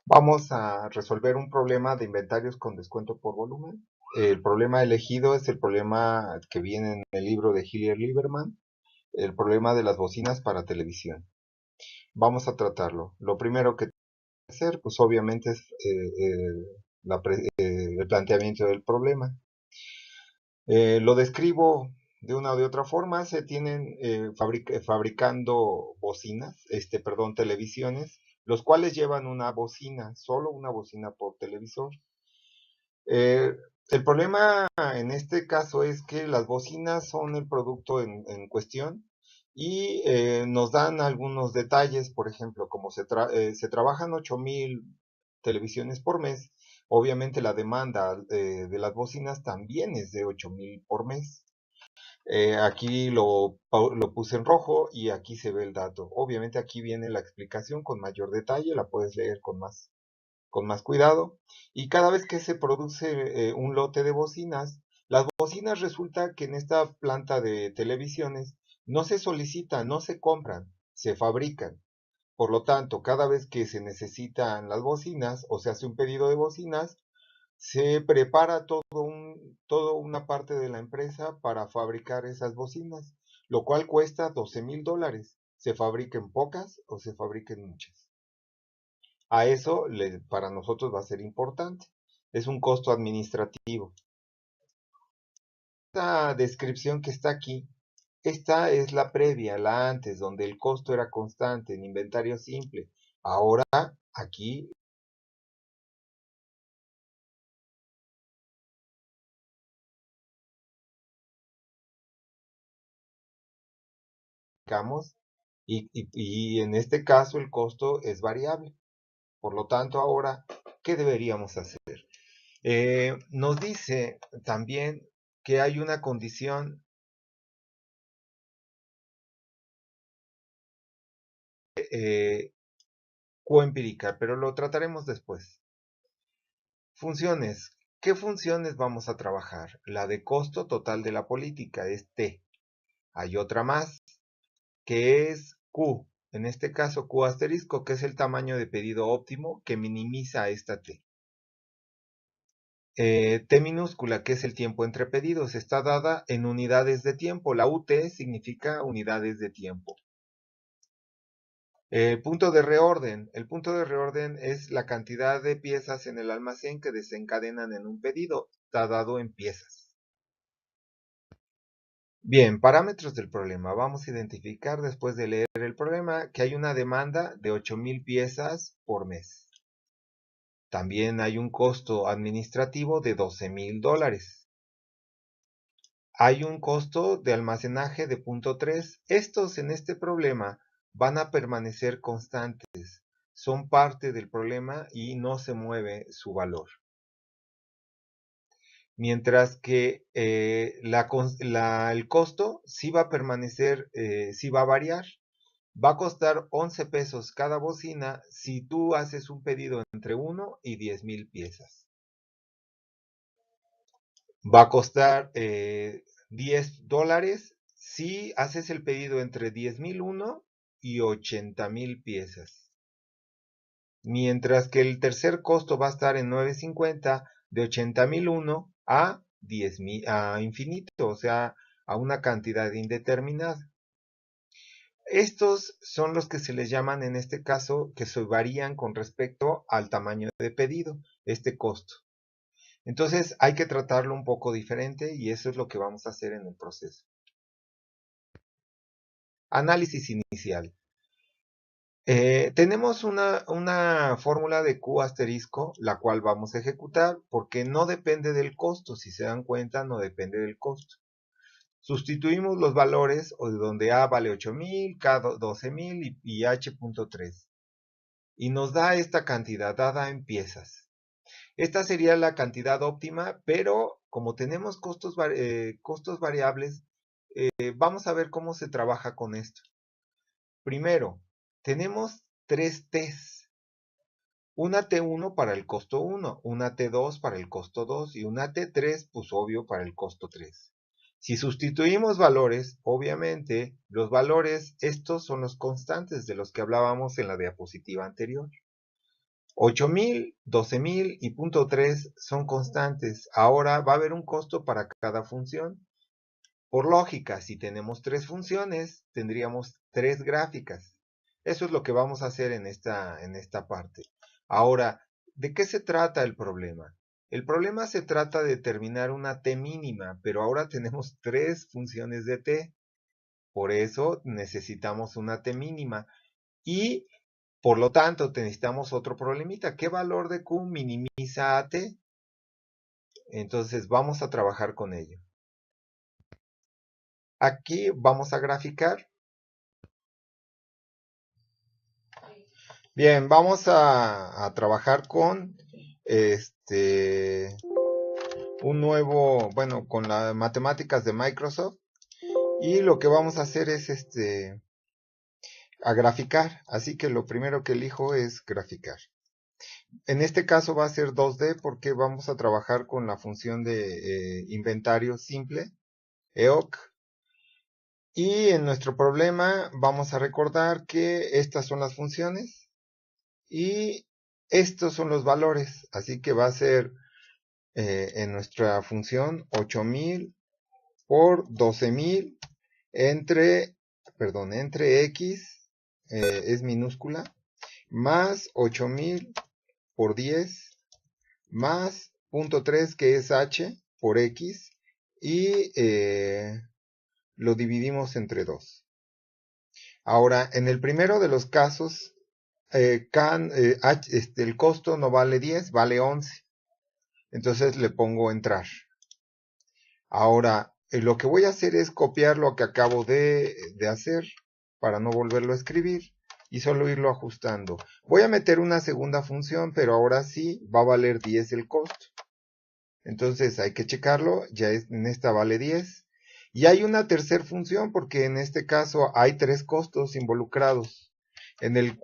Vamos a resolver un problema de inventarios con descuento por volumen. El problema elegido es el problema que viene en el libro de Hillier Lieberman, el problema de las bocinas para televisión. Vamos a tratarlo. Lo primero que tengo que hacer, pues obviamente es el planteamiento del problema. Lo describo de una o de otra forma. Se tienen fabricando bocinas, perdón, televisiones, los cuales llevan una bocina, solo una bocina por televisor. Eh, el problema en este caso es que las bocinas son el producto en cuestión y nos dan algunos detalles. Por ejemplo, como se trabajan 8,000 televisiones por mes, obviamente la demanda de las bocinas también es de 8,000 por mes. Aquí lo puse en rojo y aquí se ve el dato. Obviamente aquí viene la explicación con mayor detalle, la puedes leer con más cuidado. Y cada vez que se produce un lote de bocinas, las bocinas resulta que en esta planta de televisiones no se solicitan, no se compran, se fabrican. Por lo tanto, cada vez que se necesitan las bocinas o se hace un pedido de bocinas, se prepara todo una parte de la empresa para fabricar esas bocinas, lo cual cuesta $12,000. Se fabriquen pocas o se fabriquen muchas. A eso para nosotros va a ser importante. Es un costo administrativo. Esta descripción que está aquí, esta es la previa, la antes, donde el costo era constante en inventario simple. Ahora, aquí, digamos, y en este caso el costo es variable. Por lo tanto, ahora, ¿qué deberíamos hacer? Nos dice también que hay una condición eh, coempírica, pero lo trataremos después. Funciones. ¿Qué funciones vamos a trabajar? La de costo total de la política es T. Hay otra más, que es Q. En este caso, Q asterisco, que es el tamaño de pedido óptimo que minimiza esta T. T minúscula, que es el tiempo entre pedidos, está dada en unidades de tiempo. La UT significa unidades de tiempo. El punto de reorden. El punto de reorden es la cantidad de piezas en el almacén que desencadenan en un pedido. Está dado en piezas. Bien, parámetros del problema. Vamos a identificar después de leer el problema que hay una demanda de 8,000 piezas por mes. También hay un costo administrativo de $12,000. Hay un costo de almacenaje de 0.3. Estos en este problema van a permanecer constantes. Son parte del problema y no se mueve su valor. Mientras que el costo sí va a permanecer, sí va a variar. Va a costar 11 pesos cada bocina si tú haces un pedido entre 1 y 10,000 piezas. Va a costar $10 si haces el pedido entre 10,001 y 80,000 piezas. Mientras que el tercer costo va a estar en 9.50 de 80,001 a 10,000, a infinito, o sea, a una cantidad indeterminada. Estos son los que se les llaman en este caso que se varían con respecto al tamaño de pedido, este costo. Entonces hay que tratarlo un poco diferente y eso es lo que vamos a hacer en el proceso. Análisis inicial. Tenemos una fórmula de Q asterisco, la cual vamos a ejecutar porque no depende del costo. Si se dan cuenta, no depende del costo. Sustituimos los valores donde A vale 8,000, K 12,000 y H.3. Y nos da esta cantidad dada en piezas. Esta sería la cantidad óptima, pero como tenemos costos variables, vamos a ver cómo se trabaja con esto. Primero, tenemos tres T's. Una T1 para el costo 1, una T2 para el costo 2 y una T3, pues obvio, para el costo 3. Si sustituimos valores, obviamente, los valores, estos son los constantes de los que hablábamos en la diapositiva anterior. 8,000, 12,000 y punto 3 son constantes. Ahora va a haber un costo para cada función. Por lógica, si tenemos tres funciones, tendríamos tres gráficas. Eso es lo que vamos a hacer en esta parte. Ahora, ¿de qué se trata el problema? El problema se trata de determinar una t mínima, pero ahora tenemos tres funciones de t. Por eso necesitamos una t mínima. Y, por lo tanto, necesitamos otro problemita. ¿Qué valor de q minimiza a t? Entonces, vamos a trabajar con ello. Aquí vamos a graficar. Bien, vamos a trabajar con un nuevo, bueno, con las matemáticas de Microsoft. Y lo que vamos a hacer es a graficar. Así que lo primero que elijo es graficar. En este caso va a ser 2D porque vamos a trabajar con la función de inventario simple, EOC. Y en nuestro problema vamos a recordar que estas son las funciones y estos son los valores. Así que va a ser en nuestra función 8,000 por 12,000 entre x, es minúscula, más 8,000 por 10, más punto 3 que es h por x, y lo dividimos entre 2. Ahora, en el primero de los casos, el costo no vale 10, vale 11. Entonces le pongo entrar. Ahora, lo que voy a hacer es copiar lo que acabo de hacer para no volverlo a escribir y solo irlo ajustando. Voy a meter una segunda función, pero ahora sí va a valer 10 el costo. Entonces hay que checarlo, ya en esta vale 10. Y hay una tercera función porque en este caso hay tres costos involucrados. En el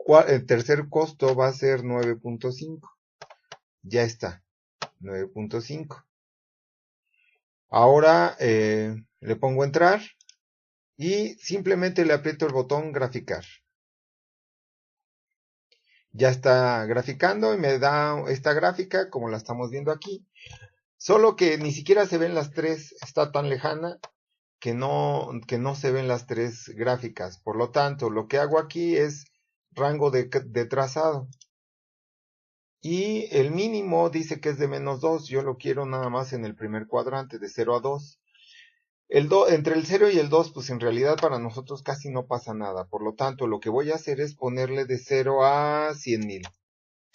tercer costo va a ser 9.5. Ya está, 9.5. Ahora le pongo entrar y simplemente le aprieto el botón graficar. Ya está graficando y me da esta gráfica como la estamos viendo aquí. Solo que ni siquiera se ven las tres, está tan lejana que no se ven las tres gráficas. Por lo tanto, lo que hago aquí es rango de trazado. Y el mínimo dice que es de -2. Yo lo quiero nada más en el primer cuadrante, de 0 a 2. Entre el 0 y el 2, pues en realidad para nosotros casi no pasa nada. Por lo tanto, lo que voy a hacer es ponerle de 0 a 100,000.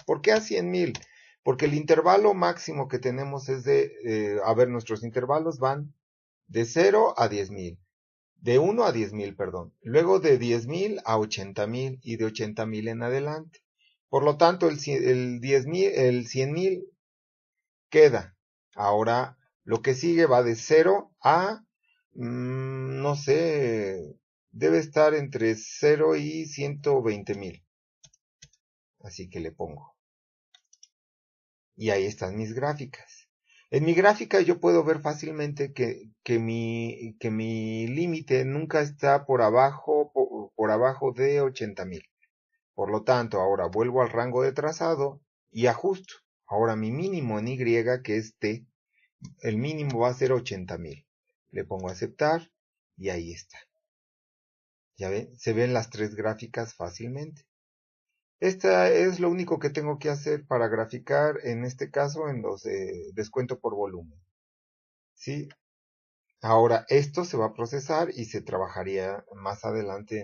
¿Por qué a 100,000? Porque el intervalo máximo que tenemos es nuestros intervalos van de 0 a 10,000. De 1 a 10,000, perdón. Luego de 10,000 a 80,000 y de 80,000 en adelante. Por lo tanto, el 100,000 queda. Ahora, lo que sigue va de 0 a, no sé, debe estar entre 0 y 120,000. Así que le pongo. Y ahí están mis gráficas. En mi gráfica yo puedo ver fácilmente que mi límite nunca está por abajo de 80,000. Por lo tanto, ahora vuelvo al rango de trazado y ajusto. Ahora mi mínimo en Y, que es T, el mínimo va a ser 80,000. Le pongo aceptar y ahí está. Ya ven, se ven las tres gráficas fácilmente. Esta es lo único que tengo que hacer para graficar, en este caso, en los descuento por volumen. ¿Sí? Ahora, esto se va a procesar y se trabajaría más adelante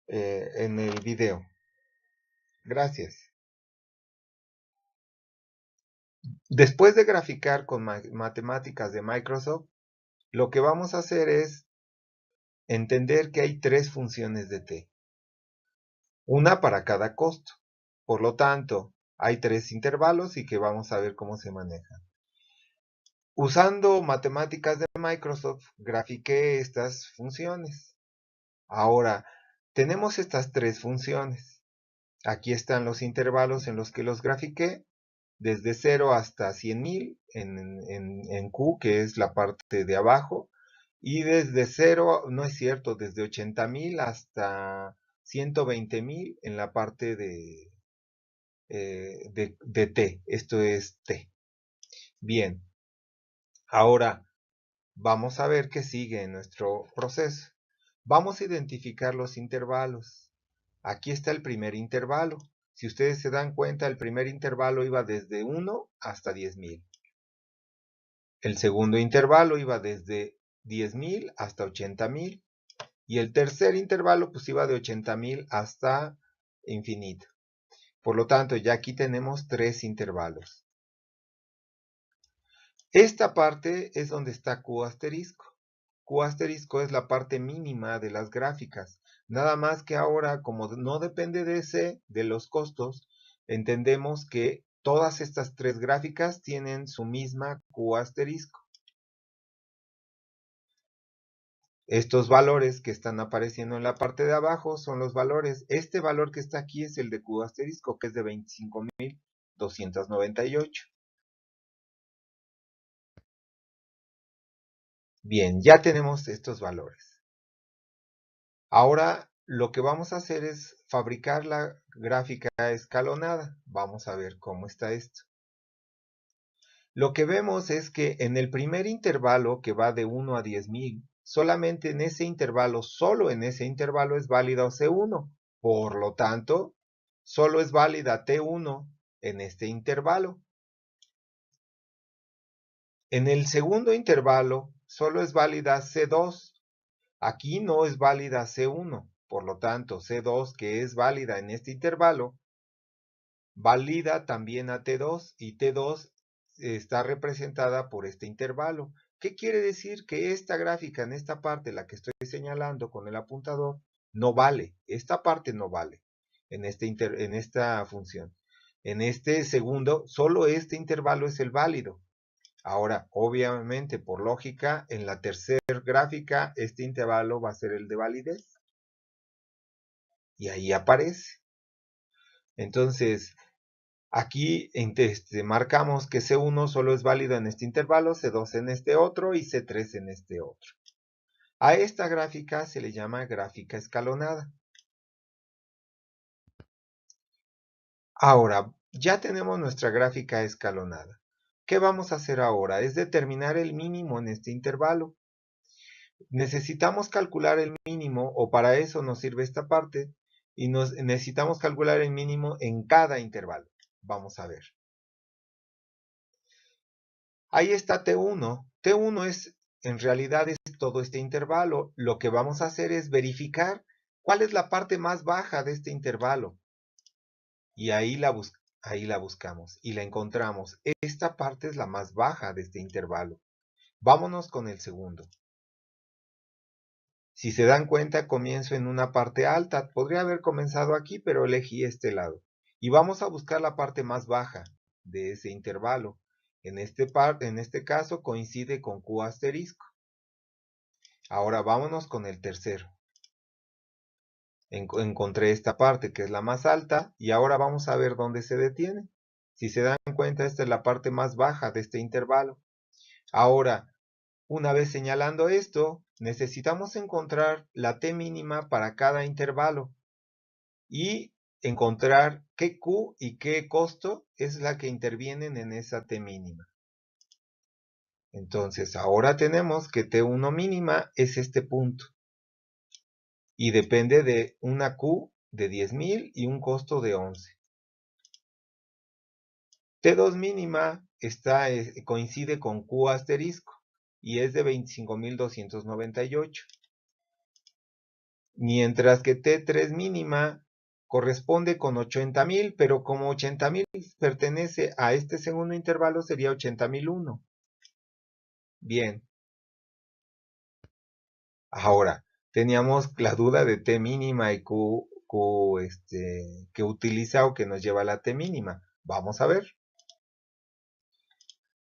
en el video. Gracias. Después de graficar con matemáticas de Microsoft, lo que vamos a hacer es entender que hay tres funciones de t. Una para cada costo. Por lo tanto, hay tres intervalos y que vamos a ver cómo se manejan. Usando matemáticas de Microsoft, grafiqué estas funciones. Ahora, tenemos estas tres funciones. Aquí están los intervalos en los que los grafiqué, desde 0 hasta 100,000 en Q, que es la parte de abajo, y desde 0, no es cierto, desde 80,000 hasta 120,000 en la parte de T. Esto es T. Bien, ahora vamos a ver qué sigue en nuestro proceso. Vamos a identificar los intervalos. Aquí está el primer intervalo. Si ustedes se dan cuenta, el primer intervalo iba desde 1 hasta 10,000. El segundo intervalo iba desde 10,000 hasta 80,000. Y el tercer intervalo pues iba de 80,000 hasta infinito. Por lo tanto, ya aquí tenemos 3 intervalos. Esta parte es donde está Q asterisco. Q asterisco es la parte mínima de las gráficas. Nada más que ahora, como no depende de C, de los costos, entendemos que todas estas 3 gráficas tienen su misma Q asterisco. Estos valores que están apareciendo en la parte de abajo son los valores. Este valor que está aquí es el de Q asterisco, que es de 25,298. Bien, ya tenemos estos valores. Ahora lo que vamos a hacer es fabricar la gráfica escalonada. Vamos a ver cómo está esto. Lo que vemos es que en el primer intervalo, que va de 1 a 10,000, solamente en ese intervalo, solo en ese intervalo es válida C1. Por lo tanto, solo es válida T1 en este intervalo. En el segundo intervalo, solo es válida C2. Aquí no es válida C1. Por lo tanto, C2, que es válida en este intervalo, valida también a T2 y T2 está representada por este intervalo. ¿Qué quiere decir? Que esta gráfica en esta parte, la que estoy señalando con el apuntador, no vale. Esta parte no vale en esta función. En este segundo, solo este intervalo es el válido. Ahora, obviamente, por lógica, en la tercera gráfica, este intervalo va a ser el de validez. Y ahí aparece. Entonces, aquí marcamos que C1 solo es válido en este intervalo, C2 en este otro y C3 en este otro. A esta gráfica se le llama gráfica escalonada. Ahora, ya tenemos nuestra gráfica escalonada. ¿Qué vamos a hacer ahora? Es determinar el mínimo en este intervalo. Necesitamos calcular el mínimo, o para eso nos sirve esta parte, y necesitamos calcular el mínimo en cada intervalo. Vamos a ver. Ahí está T1. T1 en realidad es todo este intervalo. Lo que vamos a hacer es verificar cuál es la parte más baja de este intervalo. Y ahí la buscamos y la encontramos. Esta parte es la más baja de este intervalo. Vámonos con el segundo. Si se dan cuenta, comienzo en una parte alta. Podría haber comenzado aquí, pero elegí este lado. Y vamos a buscar la parte más baja de ese intervalo. En este caso coincide con Q asterisco. Ahora vámonos con el tercero. Encontré esta parte que es la más alta y ahora vamos a ver dónde se detiene. Si se dan cuenta, esta es la parte más baja de este intervalo. Ahora, una vez señalando esto, necesitamos encontrar la T mínima para cada intervalo y encontrar qué Q y qué costo es la que intervienen en esa T mínima. Entonces, ahora tenemos que T1 mínima es este punto y depende de una Q de 10,000 y un costo de 11. T2 mínima coincide con Q asterisco y es de 25,298. Mientras que T3 mínima corresponde con 80,000, pero como 80,000 pertenece a este segundo intervalo, sería 80,001. Bien. Ahora, teníamos la duda de T mínima y Q que utiliza o que nos lleva a la T mínima. Vamos a ver.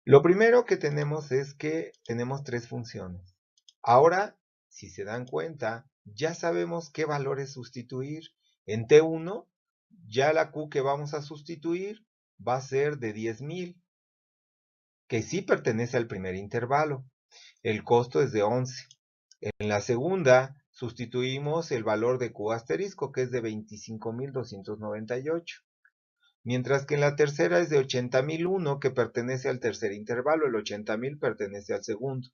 Lo primero que tenemos es que tenemos 3 funciones. Ahora, si se dan cuenta, ya sabemos qué valores sustituir. En T1, ya la Q que vamos a sustituir va a ser de 10,000, que sí pertenece al primer intervalo. El costo es de 11. En la segunda, sustituimos el valor de Q asterisco, que es de 25.298. Mientras que en la tercera es de 80.001, que pertenece al tercer intervalo. El 80.000 pertenece al segundo.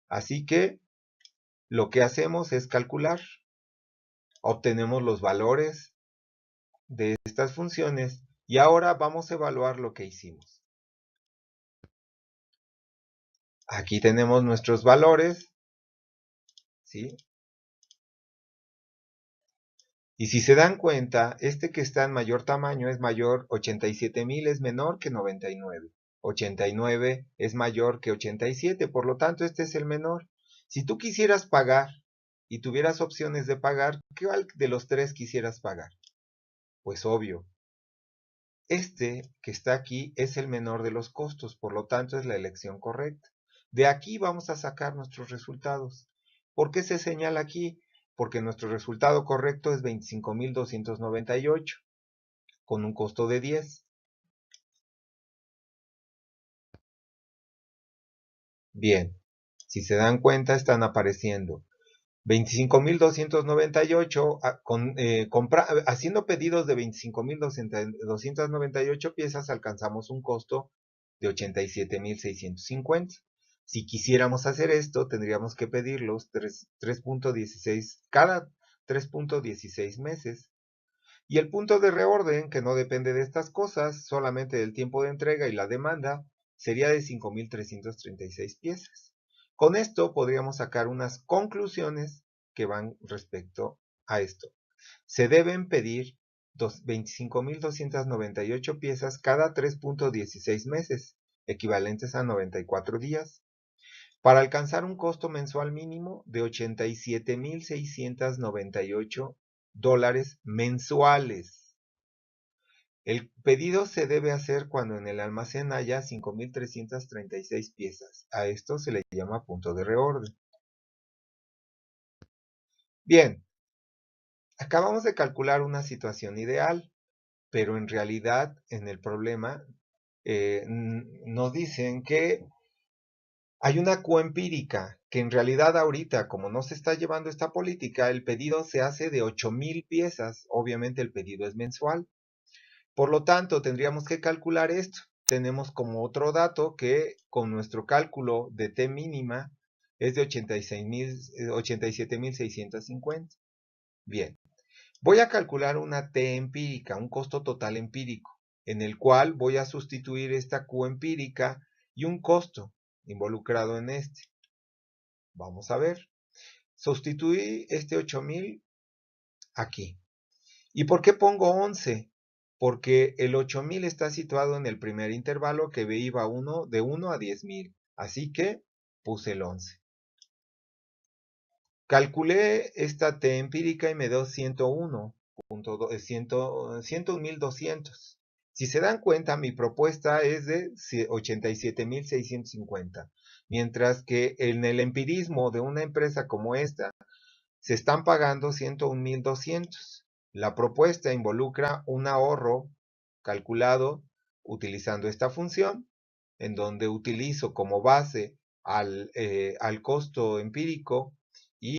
Así que lo que hacemos es calcular. Obtenemos los valores de estas funciones y ahora vamos a evaluar lo que hicimos. Aquí tenemos nuestros valores, ¿sí? Y si se dan cuenta, este que está en mayor tamaño es mayor, 87.000 es menor que 99. 89 es mayor que 87, por lo tanto este es el menor. Si tú quisieras pagar y tuvieras opciones de pagar, ¿cuál de los tres quisieras pagar? Pues obvio, este que está aquí es el menor de los costos, por lo tanto es la elección correcta. De aquí vamos a sacar nuestros resultados. ¿Por qué se señala aquí? Porque nuestro resultado correcto es 25.298 con un costo de 10. Bien, si se dan cuenta están apareciendo 25.298 haciendo pedidos de 25.298 piezas alcanzamos un costo de 87.650. Si quisiéramos hacer esto, tendríamos que pedirlos 3.16 cada 3.16 meses. Y el punto de reorden, que no depende de estas cosas, solamente del tiempo de entrega y la demanda, sería de 5.336 piezas. Con esto podríamos sacar unas conclusiones que van respecto a esto. Se deben pedir 25.298 piezas cada 3.16 meses, equivalentes a 94 días, para alcanzar un costo mensual mínimo de $87.698 mensuales. El pedido se debe hacer cuando en el almacén haya 5.336 piezas. A esto se le llama punto de reorden. Bien, acabamos de calcular una situación ideal, pero en realidad en el problema nos dicen que hay una coempírica, que en realidad ahorita, como no se está llevando esta política, el pedido se hace de 8.000 piezas. Obviamente el pedido es mensual. Por lo tanto, tendríamos que calcular esto. Tenemos como otro dato que con nuestro cálculo de T mínima es de 87.650. Bien, voy a calcular una T empírica, un costo total empírico, en el cual voy a sustituir esta Q empírica y un costo involucrado en este. Vamos a ver. Sustituí este 8.000 aquí. ¿Y por qué pongo 11? Porque el 8.000 está situado en el primer intervalo que iba de 1 a 10.000. Así que puse el 11. Calculé esta T empírica y me dio 101.200. Si se dan cuenta, mi propuesta es de 87.650. Mientras que en el empirismo de una empresa como esta, se están pagando 101.200. La propuesta involucra un ahorro calculado utilizando esta función, en donde utilizo como base al costo empírico y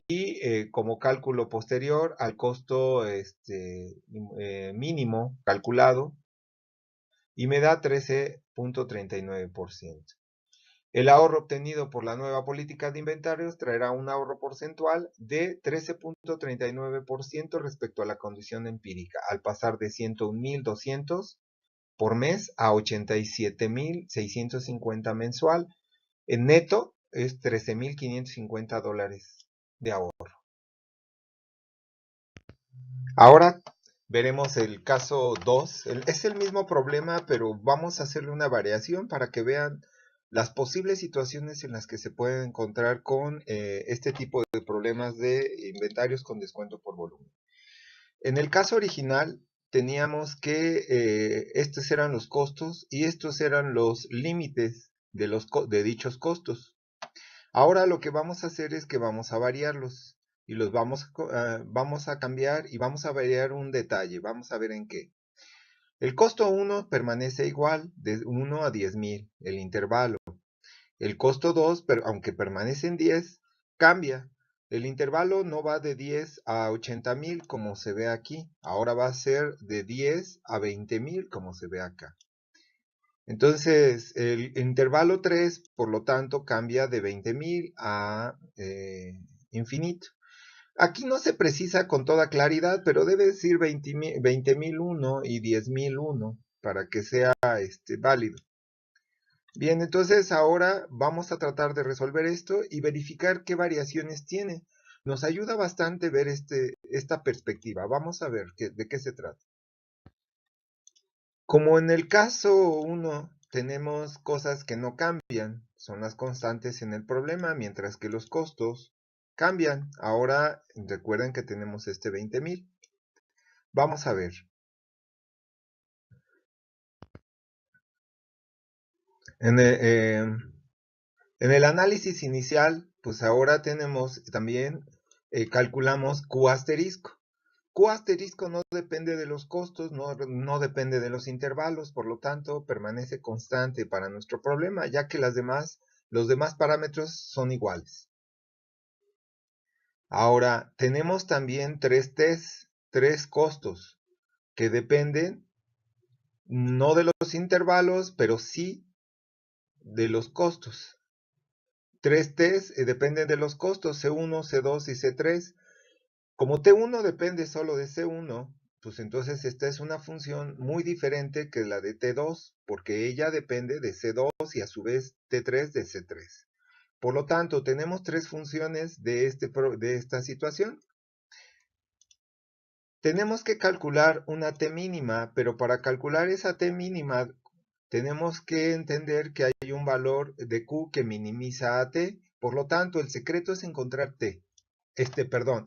como cálculo posterior al costo mínimo calculado, y me da 13.39%. El ahorro obtenido por la nueva política de inventarios traerá un ahorro porcentual de 13.39% respecto a la condición empírica, al pasar de 101.200 por mes a 87.650 mensual. En neto es $13.550 de ahorro. Ahora veremos el caso 2. Es el mismo problema, pero vamos a hacerle una variación para que vean las posibles situaciones en las que se pueden encontrar con este tipo de problemas de inventarios con descuento por volumen. En el caso original teníamos que estos eran los costos y estos eran los límites de dichos costos. Ahora lo que vamos a hacer es que vamos a variarlos y los vamos a cambiar y vamos a variar un detalle. Vamos a ver en qué. El costo 1 permanece igual, de 1 a 10.000, el intervalo. El costo 2, aunque permanece en 10, cambia. El intervalo no va de 10 a 80,000 como se ve aquí. Ahora va a ser de 10 a 20,000 como se ve acá. Entonces, el intervalo 3, por lo tanto, cambia de 20,000 a infinito. Aquí no se precisa con toda claridad, pero debe decir 20,001 y 10,001 para que sea válido. Bien, entonces ahora vamos a tratar de resolver esto y verificar qué variaciones tiene. Nos ayuda bastante ver esta perspectiva. Vamos a ver de qué se trata. Como en el caso 1 tenemos cosas que no cambian, son las constantes en el problema, mientras que los costos cambian. Ahora recuerden que tenemos 20,000. Vamos a ver. En el análisis inicial, pues ahora tenemos también, calculamos Q asterisco. Q asterisco no depende de los costos, no depende de los intervalos, por lo tanto permanece constante para nuestro problema, ya que los demás parámetros son iguales. Ahora, tenemos también tres costos, que dependen no de los intervalos, pero sí de los costos. Tres T's dependen de los costos, C1, C2 y C3. Como T1 depende solo de C1, pues entonces esta es una función muy diferente que la de T2, porque ella depende de C2 y a su vez T3 de C3. Por lo tanto, tenemos tres funciones de esta situación. Tenemos que calcular una T mínima, pero para calcular esa T mínima tenemos que entender que hay un valor de Q que minimiza a T. Por lo tanto, el secreto es encontrar T.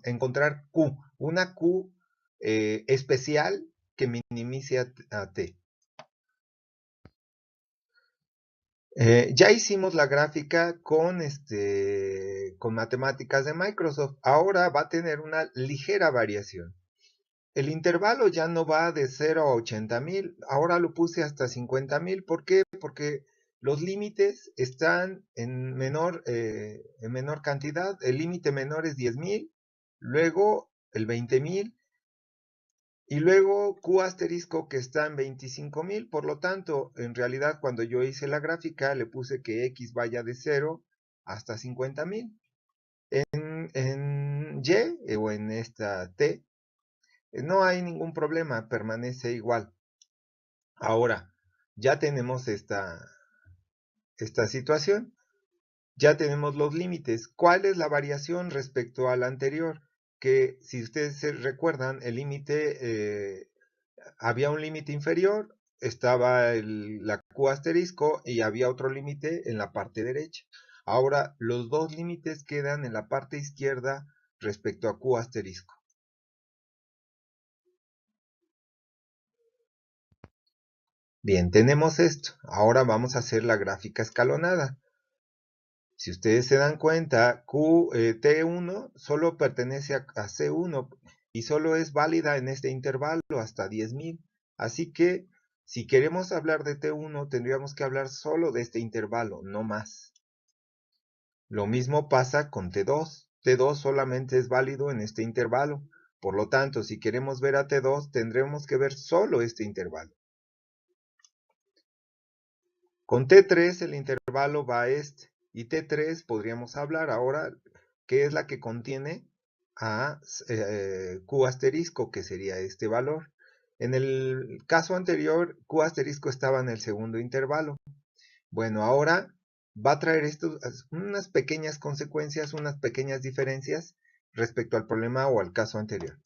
Encontrar Q, una Q especial que minimice a T. Ya hicimos la gráfica con matemáticas de Microsoft. Ahora va a tener una ligera variación. El intervalo ya no va de 0 a 80,000, ahora lo puse hasta 50,000. ¿Por qué? Porque los límites están en menor cantidad. El límite menor es 10,000, luego el 20,000 y luego Q asterisco que está en 25,000. Por lo tanto, en realidad cuando yo hice la gráfica le puse que X vaya de 0 hasta 50,000. En Y o en esta T no hay ningún problema, permanece igual. Ahora, ya tenemos esta situación, ya tenemos los límites. ¿Cuál es la variación respecto al anterior? Que si ustedes se recuerdan, el límite, había un límite inferior, estaba la Q asterisco y había otro límite en la parte derecha. Ahora, los dos límites quedan en la parte izquierda respecto a Q asterisco. Bien, tenemos esto. Ahora vamos a hacer la gráfica escalonada. Si ustedes se dan cuenta, T1 solo pertenece a C1 y solo es válida en este intervalo hasta 10,000. Así que si queremos hablar de T1, tendríamos que hablar solo de este intervalo, no más. Lo mismo pasa con T2. T2 solamente es válido en este intervalo. Por lo tanto, si queremos ver a T2, tendremos que ver solo este intervalo. Con T3 el intervalo va a este. Y T3 podríamos hablar ahora que es la que contiene a Q asterisco, que sería este valor. En el caso anterior, Q asterisco estaba en el segundo intervalo. Bueno, ahora va a traer unas pequeñas consecuencias, unas pequeñas diferencias respecto al problema o al caso anterior.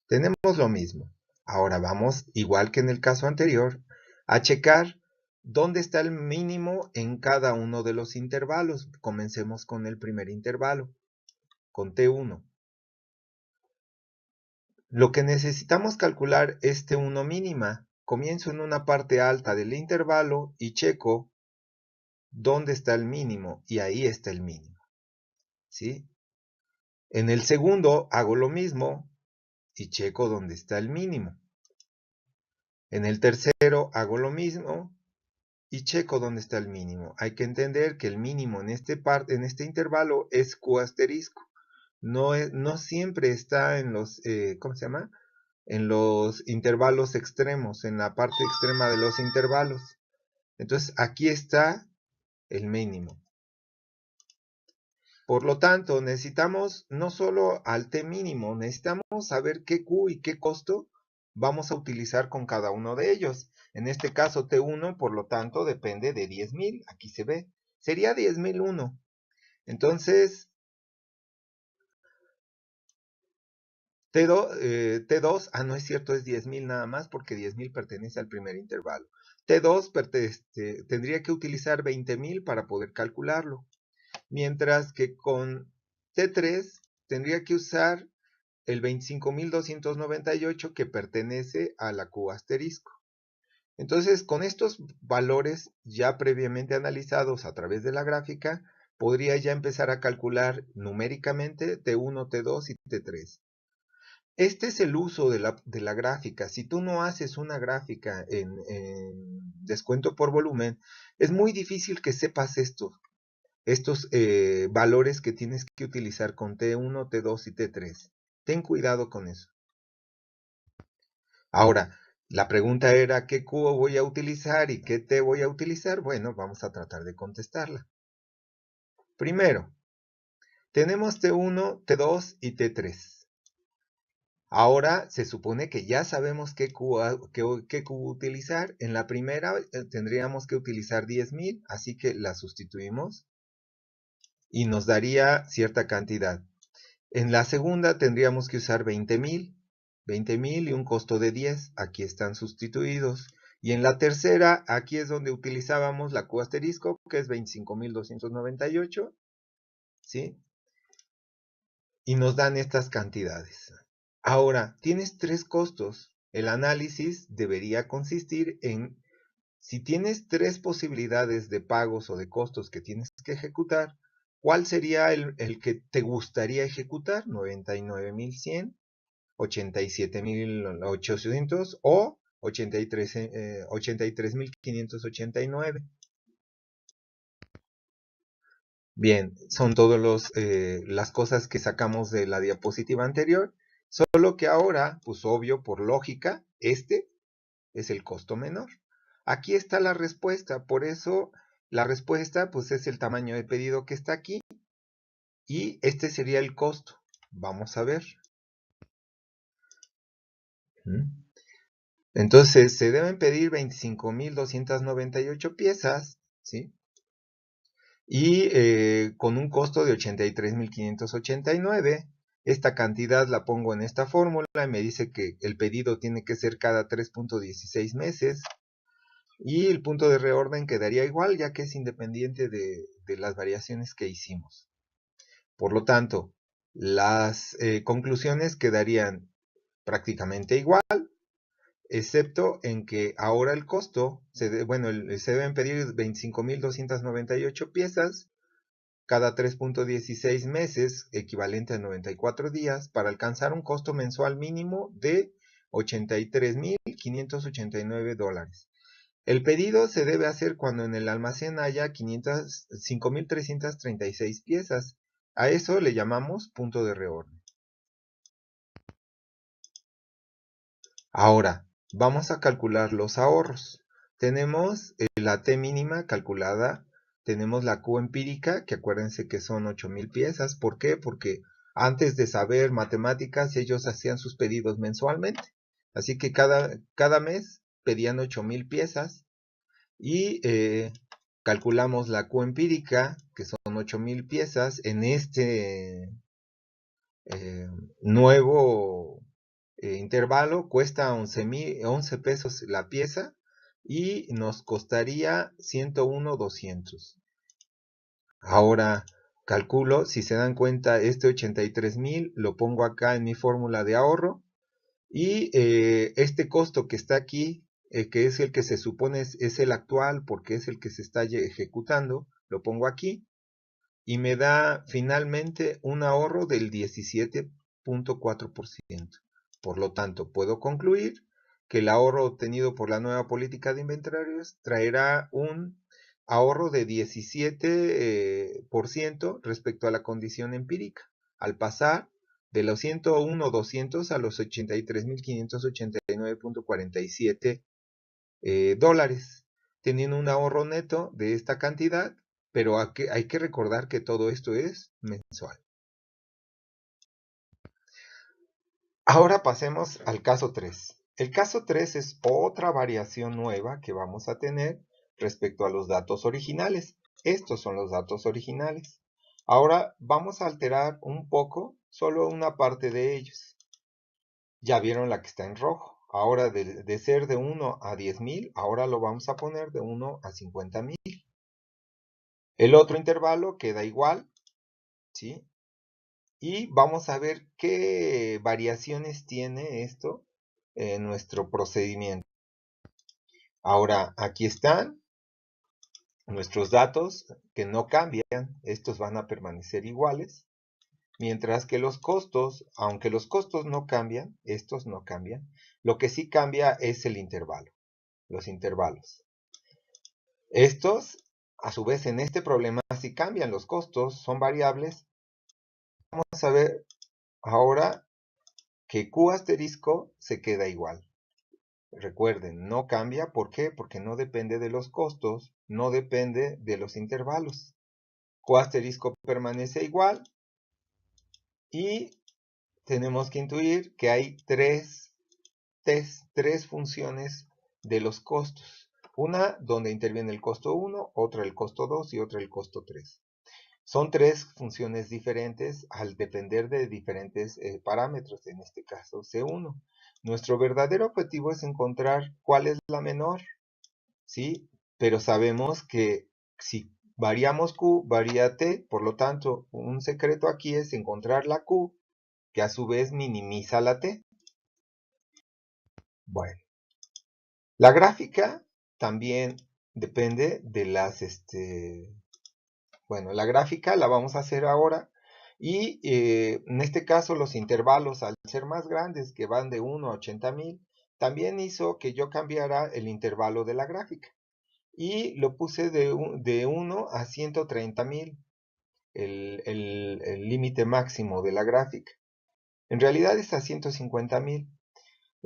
Tenemos lo mismo. Ahora vamos, igual que en el caso anterior, a checar dónde está el mínimo en cada uno de los intervalos. Comencemos con el primer intervalo, con T1. Lo que necesitamos calcular es T1 mínima. Comienzo en una parte alta del intervalo y checo dónde está el mínimo, y ahí está el mínimo. ¿Sí? En el segundo hago lo mismo y checo dónde está el mínimo. En el tercero hago lo mismo y checo dónde está el mínimo. Hay que entender que el mínimo en este intervalo es Q asterisco. No siempre está en los, ¿cómo se llama? En los intervalos extremos, en la parte extrema de los intervalos. Entonces aquí está el mínimo. Por lo tanto, necesitamos no solo al T mínimo, necesitamos saber qué Q y qué costo vamos a utilizar con cada uno de ellos. En este caso T1, por lo tanto, depende de 10,000. Aquí se ve. Sería 10,001. Entonces, T2, no es cierto, es 10,000 nada más porque 10,000 pertenece al primer intervalo. T2 tendría que utilizar 20,000 para poder calcularlo. Mientras que con T3 tendría que usar el 25,298 que pertenece a la Q asterisco. Entonces, con estos valores ya previamente analizados a través de la gráfica, podría ya empezar a calcular numéricamente T1, T2 y T3. Este es el uso de la gráfica. Si tú no haces una gráfica en descuento por volumen, es muy difícil que sepas estos valores que tienes que utilizar con T1, T2 y T3. Ten cuidado con eso. Ahora, la pregunta era ¿qué Q voy a utilizar y qué T voy a utilizar? Bueno, vamos a tratar de contestarla. Primero, tenemos T1, T2 y T3. Ahora se supone que ya sabemos qué Q utilizar. En la primera tendríamos que utilizar 10,000, así que la sustituimos y nos daría cierta cantidad. En la segunda tendríamos que usar 20,000 y un costo de 10. Aquí están sustituidos. Y en la tercera, aquí es donde utilizábamos la Q asterisco, que es 25,298. ¿Sí? Y nos dan estas cantidades. Ahora, tienes tres costos. El análisis debería consistir en, si tienes tres posibilidades de pagos o de costos que tienes que ejecutar, ¿cuál sería el que te gustaría ejecutar? 99,100, 87,800 o 83,589. Bien, son todas las cosas que sacamos de la diapositiva anterior, solo que ahora, pues obvio, por lógica, este es el costo menor. Aquí está la respuesta, por eso la respuesta pues es el tamaño de pedido que está aquí y este sería el costo. Vamos a ver. Entonces se deben pedir 25,298 piezas, ¿sí? Y con un costo de 83,589. Esta cantidad la pongo en esta fórmula y me dice que el pedido tiene que ser cada 3.16 meses. Y el punto de reorden quedaría igual, ya que es independiente de las variaciones que hicimos. Por lo tanto, las conclusiones quedarían prácticamente igual, excepto en que ahora el costo, se deben pedir 25,298 piezas cada 3.16 meses, equivalente a 94 días, para alcanzar un costo mensual mínimo de $83,589. El pedido se debe hacer cuando en el almacén haya 5,336 piezas. A eso le llamamos punto de reorden. Ahora, vamos a calcular los ahorros. Tenemos la T mínima calculada, tenemos la Q empírica, que acuérdense que son 8,000 piezas. ¿Por qué? Porque antes de saber matemáticas, ellos hacían sus pedidos mensualmente. Así que cada mes pedían 8,000 piezas. Y calculamos la Q empírica, que son 8,000 piezas, en este nuevo intervalo cuesta 11 pesos la pieza y nos costaría 101,200. Ahora calculo, si se dan cuenta, este 83,000 lo pongo acá en mi fórmula de ahorro y este costo que está aquí, que es el que se supone es el actual porque es el que se está ejecutando, lo pongo aquí y me da finalmente un ahorro del 17,4%. Por lo tanto, puedo concluir que el ahorro obtenido por la nueva política de inventarios traerá un ahorro de 17% respecto a la condición empírica, al pasar de los 101.200 a los 83.589.47 dólares, teniendo un ahorro neto de esta cantidad, pero hay que recordar que todo esto es mensual. Ahora pasemos al caso 3. El caso 3 es otra variación nueva que vamos a tener respecto a los datos originales. Estos son los datos originales. Ahora vamos a alterar un poco, solo una parte de ellos. Ya vieron la que está en rojo. Ahora de ser de 1 a 10.000, ahora lo vamos a poner de 1 a 50.000. El otro intervalo queda igual, ¿sí? Y vamos a ver qué variaciones tiene esto en nuestro procedimiento. Ahora, aquí están nuestros datos que no cambian. Estos van a permanecer iguales. Mientras que los costos, aunque los costos no cambian, estos no cambian. Lo que sí cambia es el intervalo, los intervalos. Estos, a su vez, en este problema sí cambian los costos, son variables. Vamos a ver ahora que Q asterisco se queda igual. Recuerden, no cambia. ¿Por qué? Porque no depende de los costos, no depende de los intervalos. Q asterisco permanece igual y tenemos que intuir que hay tres funciones de los costos. Una donde interviene el costo 1, otra el costo 2 y otra el costo 3. Son tres funciones diferentes al depender de diferentes parámetros, en este caso C1. Nuestro verdadero objetivo es encontrar cuál es la menor, ¿sí? Pero sabemos que si variamos Q, varía T, por lo tanto, un secreto aquí es encontrar la Q, que a su vez minimiza la T. Bueno, la gráfica también depende de las, bueno, la gráfica la vamos a hacer ahora y en este caso los intervalos al ser más grandes, que van de 1 a 80.000, también hizo que yo cambiara el intervalo de la gráfica y lo puse de 1 a 130.000, el límite máximo de la gráfica. En realidad es a 150.000.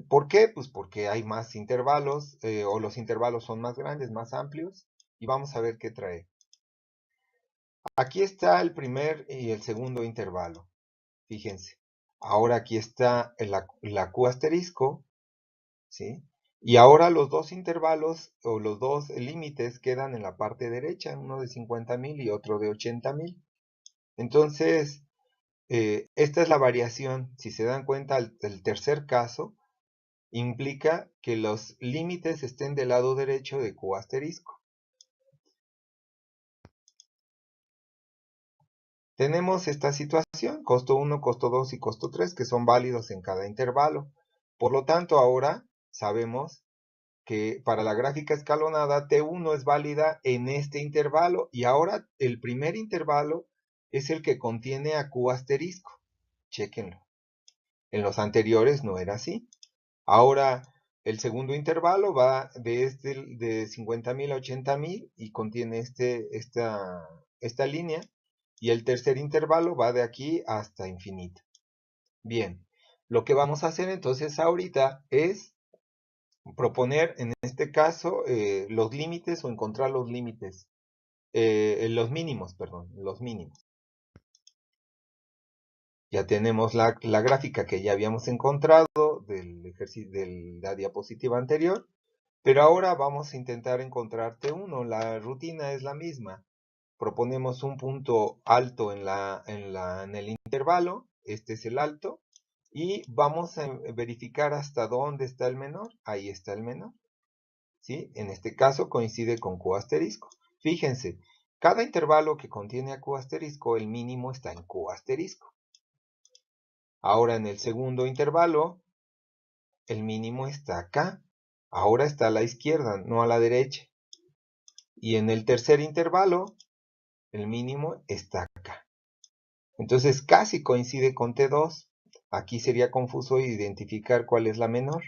¿Por qué? Pues porque hay más intervalos o los intervalos son más grandes, más amplios, y vamos a ver qué trae. Aquí está el primer y el segundo intervalo. Fíjense. Ahora aquí está la Q asterisco, ¿sí? Y ahora los dos intervalos o los dos límites quedan en la parte derecha, uno de 50.000 y otro de 80.000. Entonces, esta es la variación. Si se dan cuenta, el tercer caso implica que los límites estén del lado derecho de Q asterisco. Tenemos esta situación, costo 1, costo 2 y costo 3, que son válidos en cada intervalo. Por lo tanto, ahora sabemos que para la gráfica escalonada T1 es válida en este intervalo y ahora el primer intervalo es el que contiene a Q asterisco. Chéquenlo. En los anteriores no era así. Ahora el segundo intervalo va de 50.000 a 80.000 y contiene esta línea. Y el tercer intervalo va de aquí hasta infinito. Bien, lo que vamos a hacer entonces ahorita es proponer en este caso los límites o encontrar los límites, los mínimos, perdón, los mínimos. Ya tenemos la gráfica que ya habíamos encontrado del ejercicio de la diapositiva anterior, pero ahora vamos a intentar encontrar T1. La rutina es la misma. Proponemos un punto alto en el intervalo, este es el alto, y vamos a verificar hasta dónde está el menor. Ahí está el menor, ¿sí? En este caso coincide con Q asterisco. Fíjense, cada intervalo que contiene a Q asterisco, el mínimo está en Q asterisco. Ahora en el segundo intervalo, el mínimo está acá. Ahora está a la izquierda, no a la derecha. Y en el tercer intervalo, el mínimo está acá. Entonces casi coincide con T2. Aquí sería confuso identificar cuál es la menor.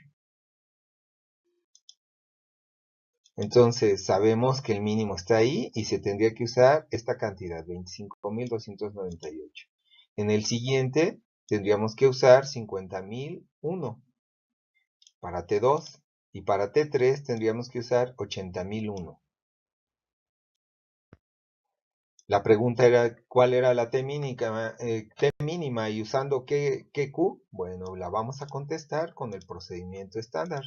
Entonces sabemos que el mínimo está ahí y se tendría que usar esta cantidad, 25.298. En el siguiente tendríamos que usar 50.001 para T2 y para T3 tendríamos que usar 80.001. La pregunta era cuál era la T mínima y usando qué Q. Bueno, la vamos a contestar con el procedimiento estándar.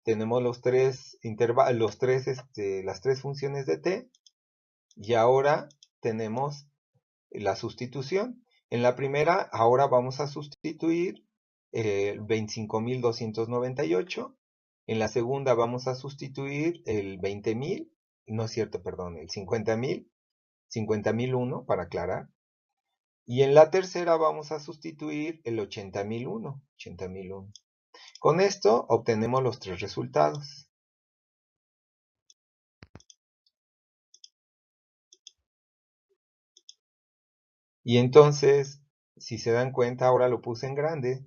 Tenemos las tres funciones de T y ahora tenemos la sustitución. En la primera, ahora vamos a sustituir el 25.298. En la segunda vamos a sustituir el 20.000, no es cierto, perdón, el 50.001 para aclarar. Y en la tercera vamos a sustituir el 80.001. Con esto obtenemos los tres resultados. Y entonces, si se dan cuenta, ahora lo puse en grande.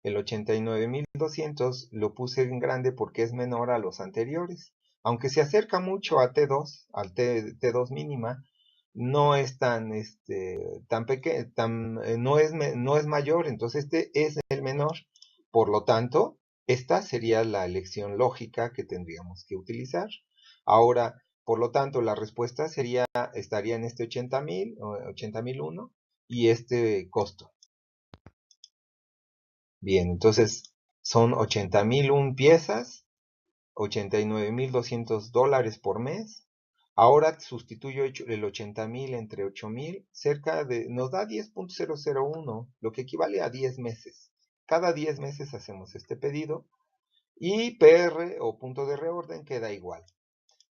El 89.200 lo puse en grande porque es menor a los anteriores. Aunque se acerca mucho a T2, al T2 mínima, no es tan pequeño, no es mayor, entonces este es el menor. Por lo tanto, esta sería la elección lógica que tendríamos que utilizar. Ahora, por lo tanto, la respuesta estaría en este 80.001 y este costo. Bien, entonces son 80.001 piezas, $89.200 por mes. Ahora sustituyo el 80.000 entre 8.000, nos da 10.001, lo que equivale a 10 meses. Cada 10 meses hacemos este pedido y PR o punto de reorden queda igual.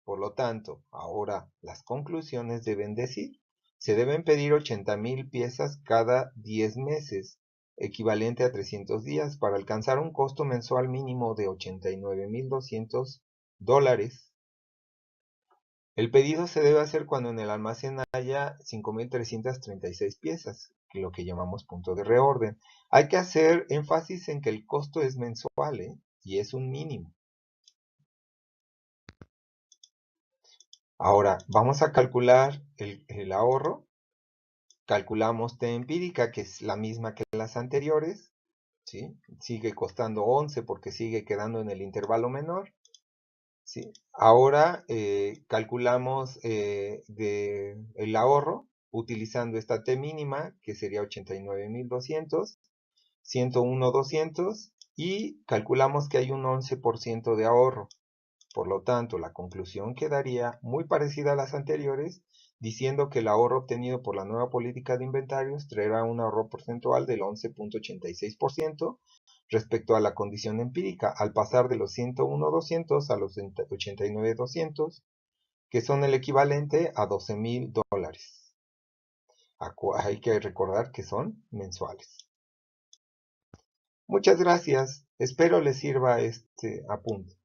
Por lo tanto, ahora las conclusiones deben decir, se deben pedir 80.000 piezas cada 10 meses, equivalente a 300 días, para alcanzar un costo mensual mínimo de $89.200. El pedido se debe hacer cuando en el almacén haya 5.336 piezas, lo que llamamos punto de reorden. Hay que hacer énfasis en que el costo es mensual, y es un mínimo. Ahora, vamos a calcular el ahorro. Calculamos T empírica, que es la misma que las anteriores, ¿sí? Sigue costando 11 porque sigue quedando en el intervalo menor, ¿sí? Ahora calculamos el ahorro utilizando esta T mínima, que sería 89.200, 101.200, y calculamos que hay un 11% de ahorro. Por lo tanto, la conclusión quedaría muy parecida a las anteriores, diciendo que el ahorro obtenido por la nueva política de inventarios traerá un ahorro porcentual del 11.86% respecto a la condición empírica, al pasar de los 101.200 a los 89.200, que son el equivalente a $12.000. Hay que recordar que son mensuales. Muchas gracias. Espero les sirva este apunte.